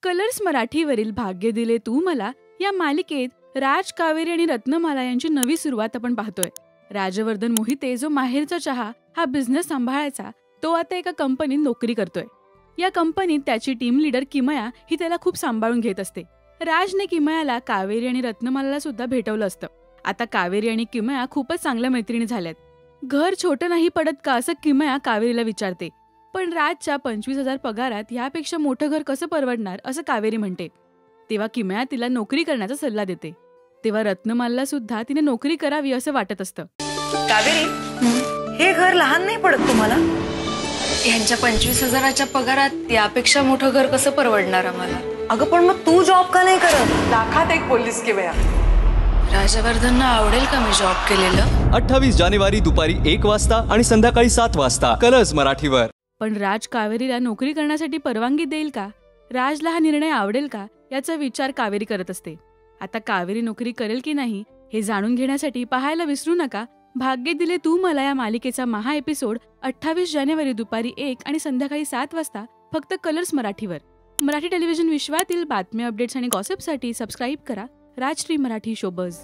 Colours मराठीवरील भाग्य दिले तू मला या मालिकेत राज, कावेरी आणि रत्नमाला यांची नवी सुरुवात आपण पाहतोय. राजवर्धन मोहिते जो माहेरचा चहा हा बिझनेस सांभाळायचा, तो आता एका कंपनीत नोकरी करतोय. या कंपनीत त्याची टीम लीडर किमया ही त्याला खूप सांभाळून घेत असते. राजने किमयाला कावेरी आणि रत्नमालाला सुद्धा भेटवलं असतं. आता कावेरी आणि किमया खूपच चांगल्या मैत्रिणी झाल्यात. घर छोटं नाही पडत का असं किमया कावेरीला विचारते. पण राजच्या 25,000 पगारात यापेक्षा मोठं घर कसं परवडणार असं कावेरी म्हणते. तेव्हा किमया तिला नोकरी करण्याचा सल्ला देते. तेव्हा रत्नमालाला सुद्धा तिने नोकरी करावी असं वाटत असतं. कावेरी, हे घर लहान नाही पडत तुम्हाला? ह्यांच्या 25,000च्या पगारात यापेक्षा मोठं घर कसं परवडणार आम्हाला? अगं पण मग तू जॉब का नाही करत? लाखात एक पोलीस किमया. राजवर्धनना आवडेल का मी जॉब केलेलं? 28 जानेवारी दुपारी 1 वाजता आणि संध्याकाळी 7 वाजता कलर्स मराठीवर. पण राज कावेरीला नोकरी करण्यासाठी परवानगी देईल का? राजला हा निर्णय आवडेल का याचा विचार कावेरी करत असते. आता कावेरी नोकरी करेल की नाही हे जाणून घेण्यासाठी पाहायला विसरू नका भाग्य दिले तू मला या मालिकेचा महा एपिसोड 28 जानेवारी दुपारी 1 आणि संध्याकाळी 7 वाजता फक्त कलर्स मराठीवर. मराठी टेलिव्हिजन विश्वातील बातम्या, अपडेट्स आणि गॉसिपसाठी सबस्क्राईब करा राजश्री मराठी शोबज.